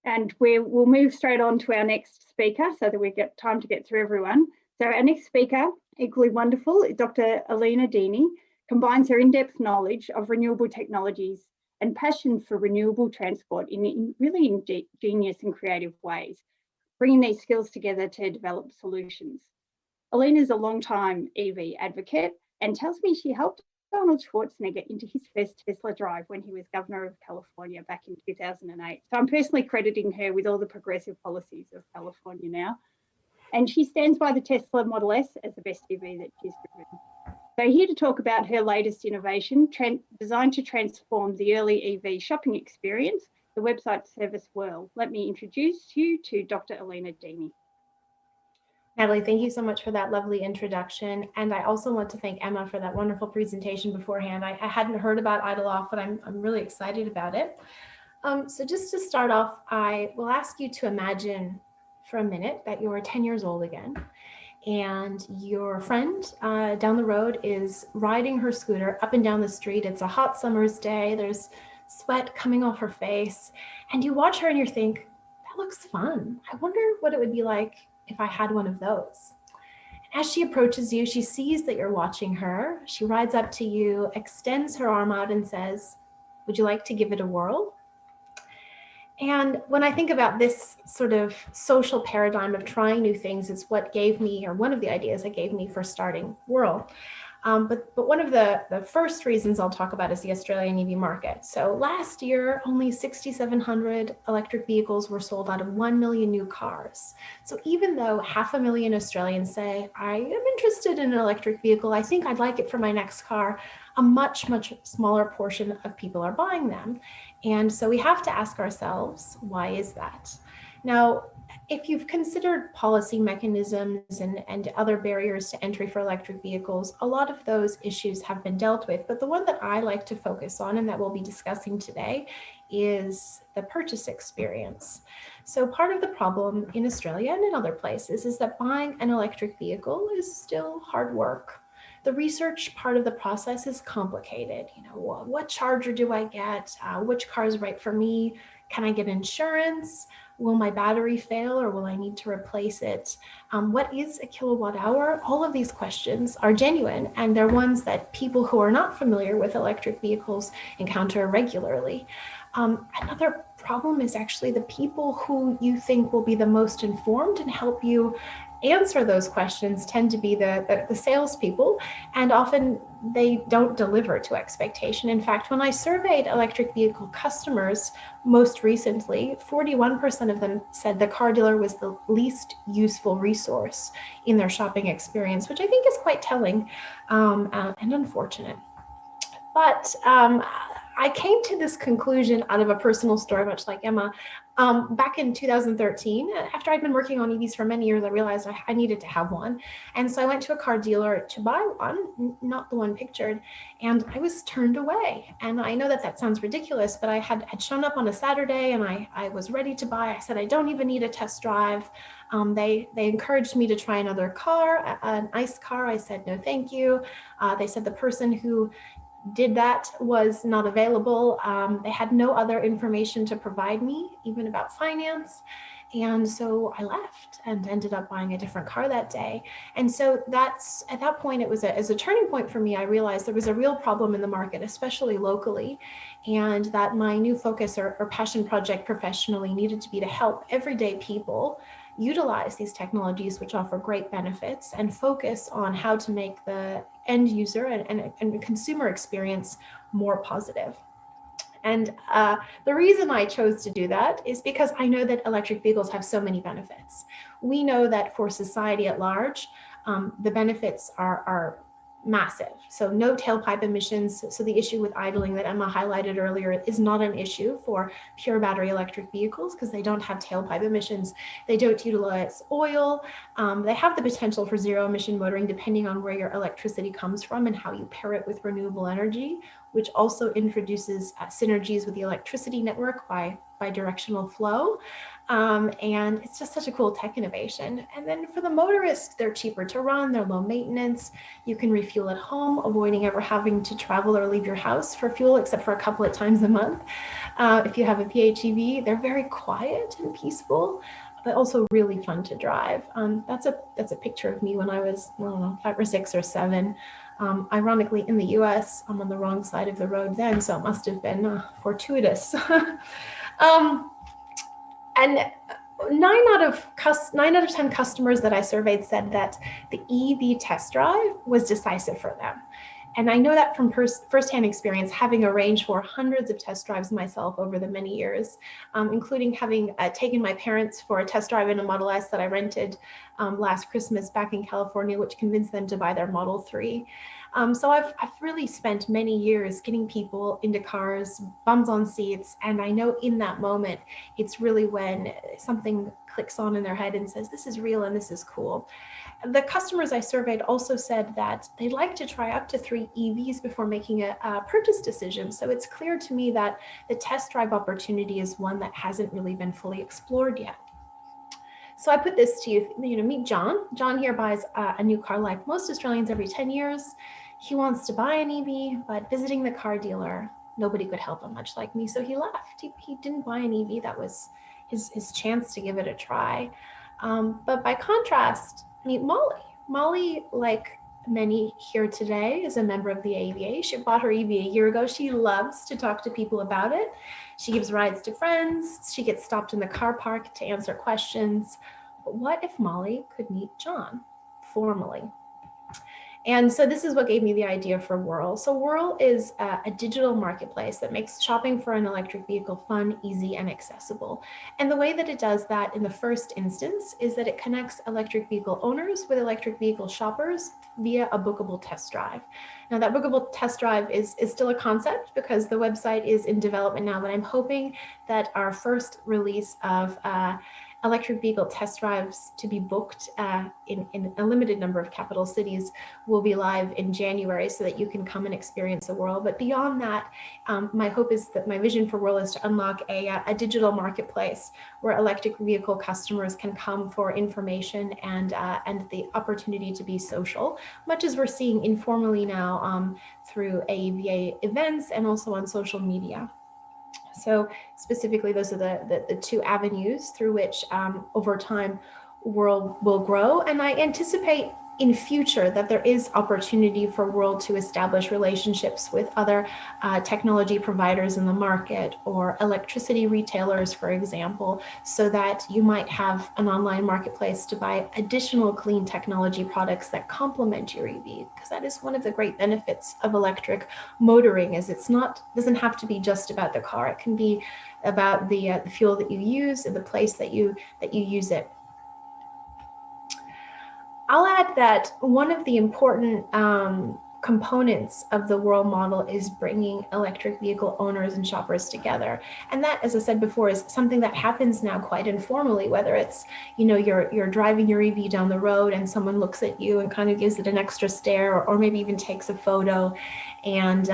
And we'll move straight on to our next speaker so that we get time to get through everyone. So our next speaker, equally wonderful, Dr. Alina Dini, combines her in-depth knowledge of renewable technologies and passion for renewable transport in really ingenious and creative ways, bringing these skills together to develop solutions. Alina is a long-time EV advocate and tells me she helped Donald Schwarzenegger into his first Tesla drive when he was governor of California back in 2008. So I'm personally crediting her with all the progressive policies of California now. And she stands by the Tesla Model S as the best EV that she's driven. So here to talk about her latest innovation, designed to transform the early EV shopping experience, the website service Whirl. Let me introduce you to Dr. Alina Dini. Natalie, thank you so much for that lovely introduction. And I also want to thank Emma for that wonderful presentation beforehand. I hadn't heard about Idle Off, but I'm really excited about it. So just to start off, I will ask you to imagine for a minute that you're 10 years old again, and your friend down the road is riding her scooter up and down the street. It's a hot summer's day. There's sweat coming off her face, and you watch her and you think, that looks fun. I wonder what it would be like if I had one of those. And as she approaches you, she sees that you're watching her. She rides up to you, extends her arm out and says, would you like to give it a whirl? And when I think about this sort of social paradigm of trying new things, it's what gave me, or one of the ideas that gave me for starting Whirl. But one of the first reasons I'll talk about is the Australian EV market. So last year, only 6,700 electric vehicles were sold out of 1 million new cars. So even though 500,000 Australians say, I am interested in an electric vehicle, I think I'd like it for my next car, a much, much smaller portion of people are buying them. And so we have to ask ourselves, why is that? Now, if you've considered policy mechanisms and other barriers to entry for electric vehicles, a lot of those issues have been dealt with. But the one that I like to focus on and that we'll be discussing today is the purchase experience. So part of the problem in Australia and in other places is that buying an electric vehicle is still hard work. The research part of the process is complicated. You know, what charger do I get? Which car is right for me? Can I get insurance? Will my battery fail or will I need to replace it? What is a kilowatt hour? All of these questions are genuine, and they're ones that people who are not familiar with electric vehicles encounter regularly. Another problem is actually the people who you think will be the most informed and help you answer those questions tend to be the salespeople, and often they don't deliver to expectation. In fact, when I surveyed electric vehicle customers most recently, 41% of them said the car dealer was the least useful resource in their shopping experience, which I think is quite telling and unfortunate. But I came to this conclusion out of a personal story, much like Emma. Back in 2013, after I'd been working on EVs for many years, I realized I needed to have one. And so I went to a car dealer to buy one, not the one pictured, and I was turned away. And I know that sounds ridiculous, but I had shown up on a Saturday and I was ready to buy. I said, I don't even need a test drive. They encouraged me to try another car, an ICE car. I said, no, thank you. They said the person who did that was not available. They had no other information to provide me, even about finance. And so I left and ended up buying a different car that day. And so that's, at that point, it was as a turning point for me. I realized there was a real problem in the market, especially locally, and that my new focus or passion project professionally needed to be to help everyday people utilize these technologies, which offer great benefits, and focus on how to make the end user and consumer experience more positive. And the reason I chose to do that is because I know that electric vehicles have so many benefits. We know that for society at large, the benefits are massive. So no tailpipe emissions. So the issue with idling that Emma highlighted earlier is not an issue for pure battery electric vehicles because they don't have tailpipe emissions. They don't utilize oil. They have the potential for zero emission motoring depending on where your electricity comes from and how you pair it with renewable energy, which also introduces synergies with the electricity network by directional flow. And it's just such a cool tech innovation. And then for the motorists, they're cheaper to run, they're low maintenance. You can refuel at home, avoiding ever having to travel or leave your house for fuel, except for a couple of times a month. If you have a PHEV, they're very quiet and peaceful, but also really fun to drive. That's a picture of me when I was, I don't know, 5 or 6 or 7. Ironically, in the US, I'm on the wrong side of the road then, so it must have been fortuitous. And 9 out of 10 customers that I surveyed said that the EV test drive was decisive for them. And I know that from firsthand experience, having arranged for hundreds of test drives myself over the many years, including having taken my parents for a test drive in a Model S that I rented last Christmas back in California, which convinced them to buy their Model 3. So I've really spent many years getting people into cars, bums on seats, and I know in that moment, it's really when something clicks on in their head and says, this is real and this is cool. The customers I surveyed also said that they'd like to try up to 3 EVs before making a purchase decision. So it's clear to me that the test drive opportunity is one that hasn't really been fully explored yet. So I put this to you, meet John. John here buys a new car like most Australians every 10 years. He wants to buy an EV, but visiting the car dealer, nobody could help him, much like me. So he left. He didn't buy an EV. That was his chance to give it a try. But by contrast, meet Molly. Molly, like many here today, is a member of the AVA. She bought her EV a year ago. She loves to talk to people about it. She gives rides to friends. She gets stopped in the car park to answer questions. But what if Molly could meet John formally? And so this is what gave me the idea for Whirl. So Whirl is a digital marketplace that makes shopping for an electric vehicle fun, easy, and accessible. And the way that it does that in the first instance is that it connects electric vehicle owners with electric vehicle shoppers via a bookable test drive. Now that bookable test drive is still a concept because the website is in development now, but I'm hoping that our first release of electric vehicle test drives to be booked in a limited number of capital cities will be live in January so that you can come and experience the Whirl. But beyond that, my hope is that my vision for Whirl is to unlock a digital marketplace where electric vehicle customers can come for information and the opportunity to be social, much as we're seeing informally now through AEVA events and also on social media. So specifically, those are the 2 avenues through which over time Whirl will grow. And I anticipate in future that there is opportunity for Whirl to establish relationships with other technology providers in the market or electricity retailers, for example, so that you might have an online marketplace to buy additional clean technology products that complement your EV, because that is one of the great benefits of electric motoring, is doesn't have to be just about the car. It can be about the fuel that you use and the place that you use it. I'll add that one of the important components of the Whirl model is bringing electric vehicle owners and shoppers together. And that, as I said before, is something that happens now quite informally, whether it's, you're driving your EV down the road and someone looks at you and kind of gives it an extra stare, or maybe even takes a photo and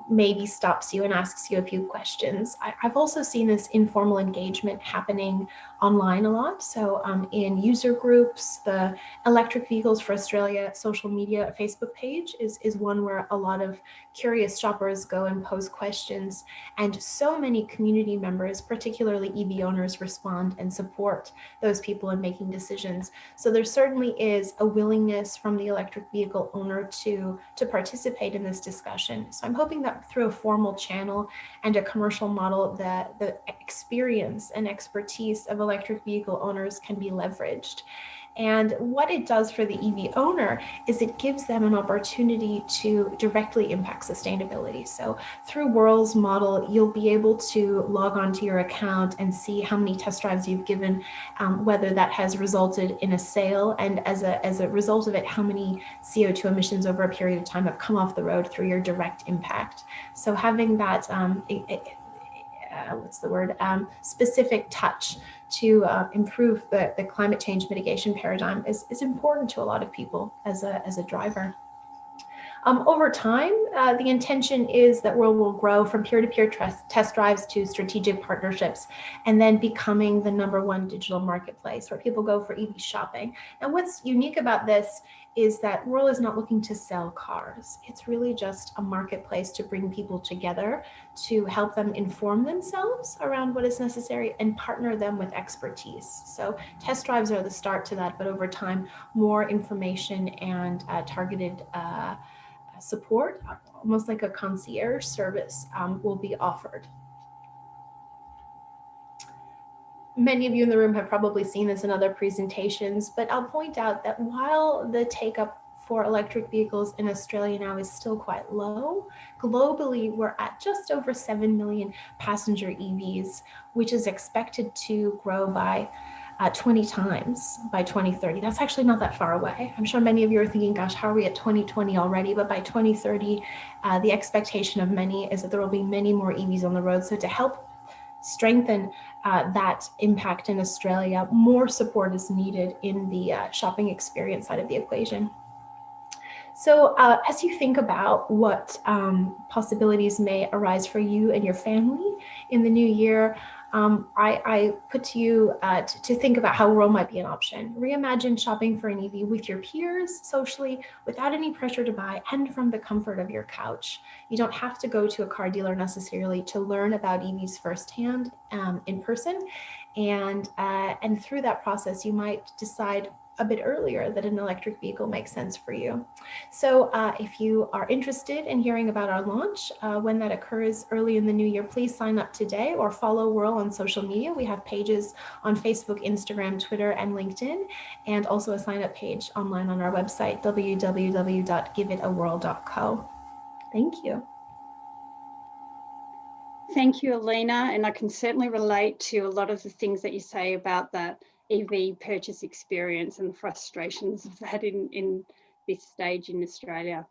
maybe stops you and asks you a few questions. I've also seen this informal engagement happening online a lot. So in user groups, the Electric Vehicles for Australia social media Facebook page is one where a lot of curious shoppers go and pose questions. And so many community members, particularly EV owners, respond and support those people in making decisions. So there certainly is a willingness from the electric vehicle owner to participate in this discussion. So I'm hoping that through a formal channel and a commercial model, that the experience and expertise of electric vehicle owners can be leveraged. And what it does for the EV owner is it gives them an opportunity to directly impact sustainability. So through Whirl's model, you'll be able to log onto your account and see how many test drives you've given, whether that has resulted in a sale, and as a result of it, how many CO2 emissions over a period of time have come off the road through your direct impact. So having that specific touch to improve the climate change mitigation paradigm is important to a lot of people as a driver. Over time, the intention is that Whirl will grow from peer-to-peer test drives to strategic partnerships, and then becoming the #1 digital marketplace where people go for EV shopping. And what's unique about this is that Whirl is not looking to sell cars. It's really just a marketplace to bring people together, to help them inform themselves around what is necessary and partner them with expertise. So test drives are the start to that, but over time, more information and targeted support, almost like a concierge service, will be offered. Many of you in the room have probably seen this in other presentations, but I'll point out that while the take-up for electric vehicles in Australia now is still quite low, globally we're at just over 7 million passenger EVs, which is expected to grow by 20 times by 2030. That's actually not that far away. I'm sure many of you are thinking, gosh, how are we at 2020 already? But by 2030, the expectation of many is that there will be many more EVs on the road. So to help strengthen that impact in Australia, more support is needed in the shopping experience side of the equation. So as you think about what possibilities may arise for you and your family in the new year, I put to you to think about how Whirl might be an option. Reimagine shopping for an EV with your peers socially, without any pressure to buy, and from the comfort of your couch. You don't have to go to a car dealer necessarily to learn about EVs firsthand in person. And through that process, you might decide a bit earlier that an electric vehicle makes sense for you. So if you are interested in hearing about our launch, when that occurs early in the new year, please sign up today or follow Whirl on social media. We have pages on Facebook, Instagram, Twitter, and LinkedIn, and also a sign up page online on our website, www.giveitawhirl.co. Thank you. Thank you, Alina. And I can certainly relate to a lot of the things that you say about that EV purchase experience and the frustrations of that in this stage in Australia.